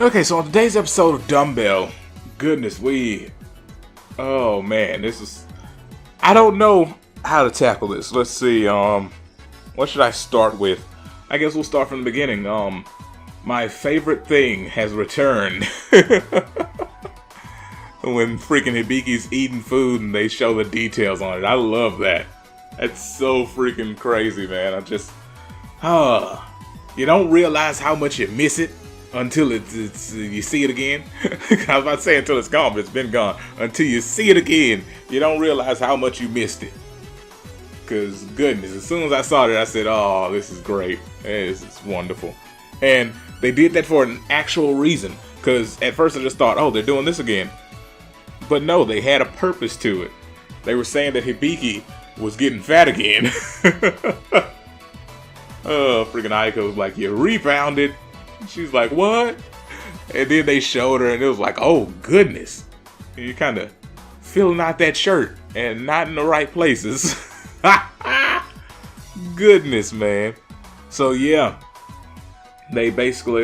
Okay, so on today's episode of Dumbbell, goodness, oh man, I don't know how to tackle this. Let's see, what should I start with? I guess we'll start from the beginning. My favorite thing has returned. When freaking Hibiki's eating food and they show the details on it. I love that. That's so freaking crazy, man. You don't realize how much you miss it until you see it again. I was about to say until it's gone, but it's been gone. Until you see it again, you don't realize how much you missed it. Because goodness, as soon as I saw it, I said, oh, this is great. This is wonderful. And they did that for an actual reason. Because at first I just thought, oh, they're doing this again. But no, they had a purpose to it. They were saying that Hibiki was getting fat again. Oh, freaking Ayako was like, you rebounded. She's like, what? And then they showed her and it was like, oh, goodness. And you're kind of filling out that shirt and not in the right places. Goodness, man. So, yeah. They basically,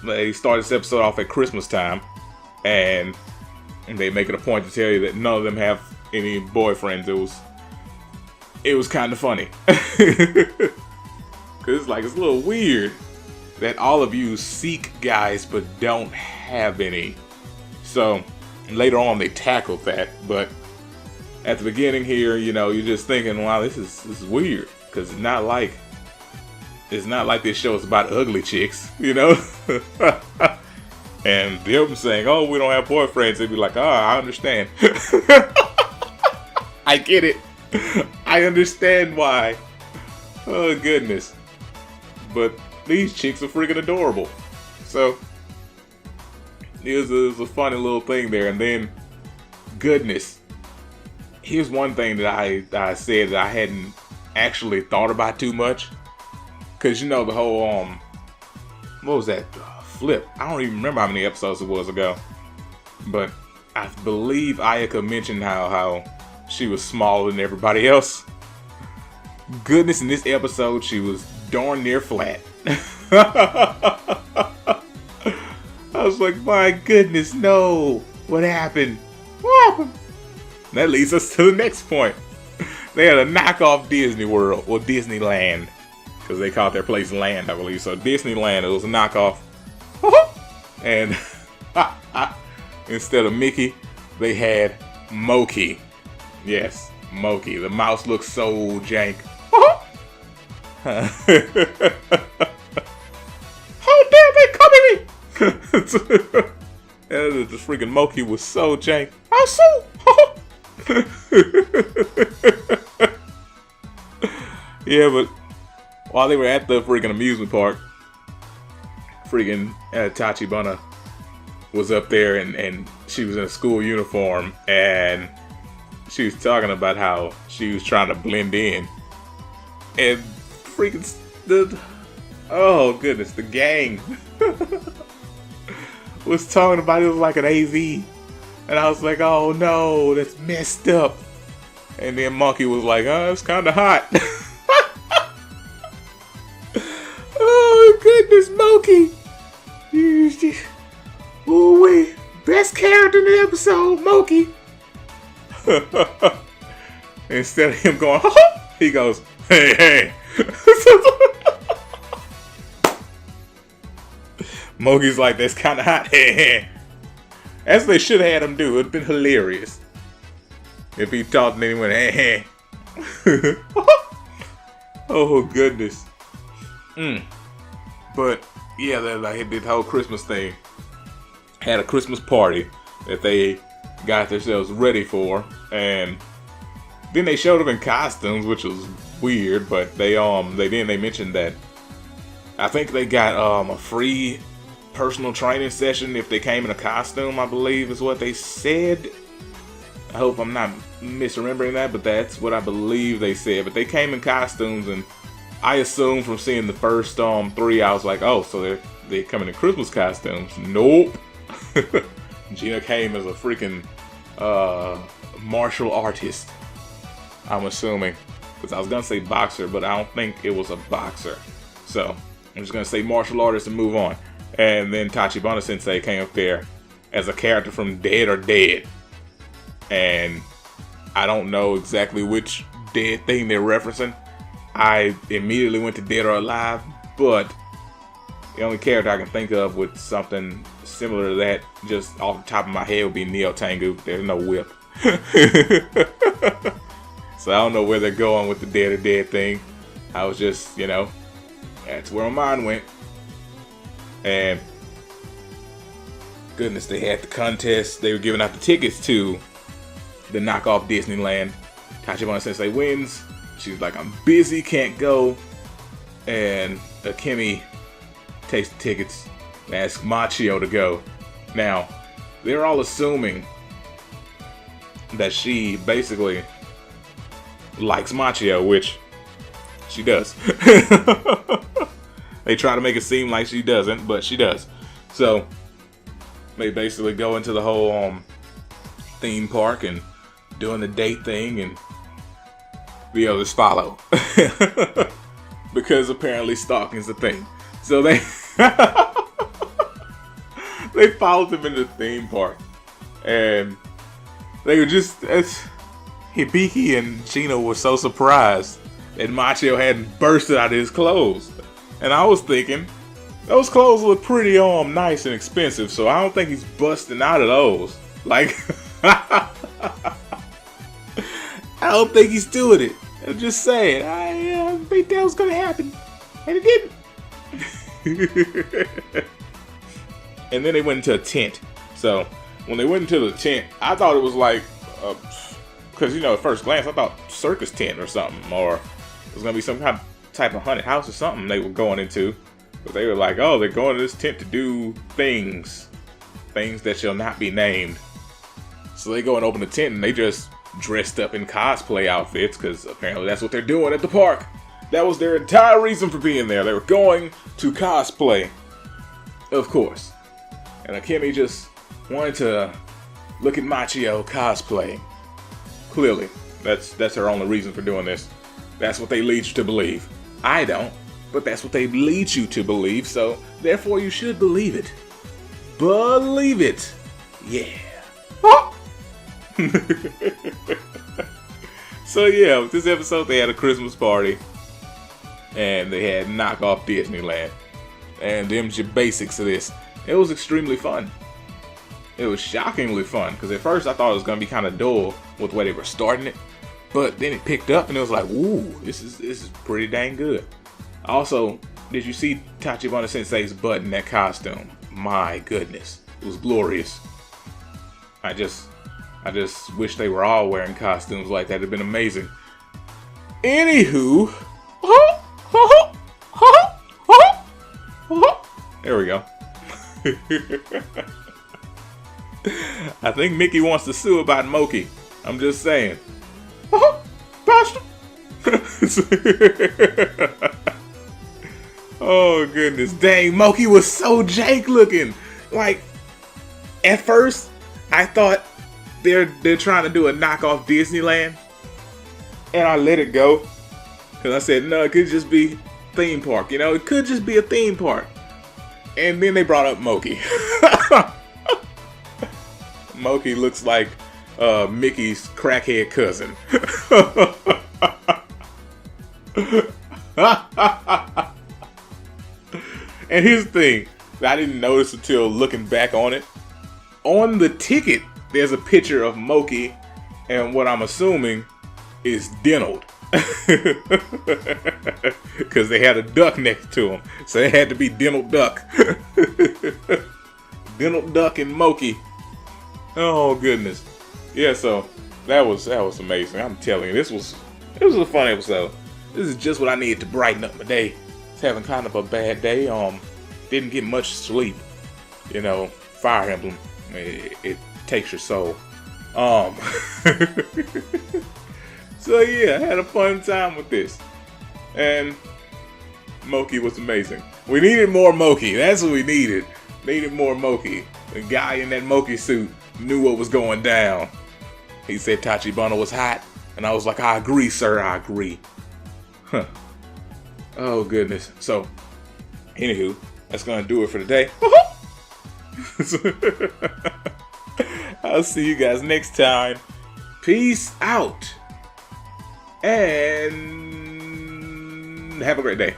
they started this episode off at Christmas time. And they make it a point to tell you that none of them have any boyfriends. It was kind of funny. Cause it's a little weird that all of you seek guys but don't have any. So later on they tackled that, but at the beginning here, you're just thinking, wow, this is weird, because it's not like this show is about ugly chicks, And them saying, oh, we don't have boyfriends, they'd be like, oh, I understand. I get it. I understand why. Oh, goodness. But these chicks are freaking adorable. So, it was a funny little thing there. And then, goodness. Here's one thing that I said that I hadn't actually thought about too much. Because, the whole, what was that? Flip. I don't even remember how many episodes it was ago. But I believe Ayaka mentioned how she was smaller than everybody else. Goodness, in this episode, she was darn near flat. I was like, my goodness, no. What happened? What happened? That leads us to the next point. They had a knockoff Disney World, or Disneyland. Because they called their place Land, I believe. So Disneyland, it was a knockoff. And instead of Mickey, they had Moki. Yes, Moki. The mouse looks so jank. How dare they come at me? The freaking Moki was so jank. Yeah, but while they were at the freaking amusement park, freaking Tachibana was up there and she was in a school uniform and she was talking about how she was trying to blend in. And freaking oh goodness, the gang was talking about it was like an AV. And I was like, oh no, that's messed up. And then Monkey was like, oh, it's kind of hot. Oh goodness, Monkey. Ooh wee. Best character in the episode, Moki. Instead of him going, he goes, hey, hey. Moki's like, that's kind of hot. Hey, hey. As they should have had him do. It would have been hilarious if he talked and then he went, hey, hey. Oh, goodness. But, yeah, they did the whole Christmas thing. Had a Christmas party that they got themselves ready for, and then they showed up in costumes, which was weird. But they mentioned that I think they got a free personal training session if they came in a costume. I believe is what they said. I hope I'm not misremembering that, but that's what I believe they said. But they came in costumes, and I assumed from seeing the first 3, I was like, oh, so they're coming in Christmas costumes. Nope. Gina came as a freaking martial artist, I'm assuming, because I was gonna say boxer, but I don't think it was a boxer. So I'm just gonna say martial artist and move on. And then Tachibana Sensei came up there as a character from Dead or Dead. And I don't know exactly which dead thing they're referencing. I immediately went to Dead or Alive, but the only character I can think of with something similar to that, just off the top of my head, would be Neo Tengu. There's no whip. So I don't know where they're going with the Dead or Dead thing. I was just, you know, that's where my mind went. And goodness, they had the contest. They were giving out the tickets to the knockoff Disneyland. Tachibana Sensei wins. She's like, I'm busy, can't go. And Akemi takes the tickets and asks Machio to go. Now, they're all assuming that she basically likes Machio, which she does. They try to make it seem like she doesn't, but she does. So they basically go into the whole theme park and doing the date thing, and the others follow. Because apparently stalking's a thing. So they they followed him into the theme park. And they were just, Hibiki and Chino were so surprised that Machio hadn't bursted out of his clothes. And I was thinking, those clothes look pretty nice and expensive, so I don't think he's busting out of those. Like, I don't think he's doing it. I'm just saying, I think that was gonna happen, and it didn't. And then they went into a tent. So when they went into the tent, I thought it was like, because you know, at first glance, I thought circus tent or something, or it was gonna be some kind of type of haunted house or something they were going into. But they were like, oh, they're going to this tent to do things that shall not be named. So they go and open the tent, and they just dressed up in cosplay outfits, because apparently that's what they're doing at the park. That was their entire reason for being there. They were going to cosplay, of course. And Akemi just wanted to look at Machio cosplay. Clearly, that's her only reason for doing this. That's what they lead you to believe. I don't, but that's what they lead you to believe, so therefore you should believe it. Believe it. Yeah. So yeah, with this episode they had a Christmas party, and they had knockoff Disneyland, and them's your basics of this. It was extremely fun. It was shockingly fun, because at first I thought it was going to be kind of dull with the way they were starting it, but then it picked up and it was like, ooh, this is pretty dang good. Also, did you see Tachibana Sensei's butt in that costume? My goodness, it was glorious. I just wish they were all wearing costumes like that. It'd been amazing. Anywho, there we go. I think Mickey wants to sue about Moki. I'm just saying. Oh goodness, dang, Moki was so jank looking. Like, at first, I thought they're trying to do a knockoff Disneyland, and I let it go, because I said, no, it could just be theme park, you know, it could just be a theme park. And then they brought up Moki. Moki looks like Mickey's crackhead cousin. And here's the thing that I didn't notice until looking back on it. On the ticket, there's a picture of Moki, and what I'm assuming is Denold. Because they had a duck next to him, so it had to be Denold Duck. Denold Duck and Moki. Oh goodness, yeah. So that was amazing. I'm telling you, it was a fun episode. This is just what I needed to brighten up my day. I was having kind of a bad day. Didn't get much sleep. You know, Fire Emblem, it takes your soul. So yeah, I had a fun time with this, and Moki was amazing. We needed more Moki. That's what we needed. Needed more Moki. The guy in that Moki suit knew what was going down. He said Tachibana was hot, and I was like, I agree, sir, I agree. Huh. Oh goodness. So, anywho, that's gonna do it for today. I'll see you guys next time. Peace out. And have a great day.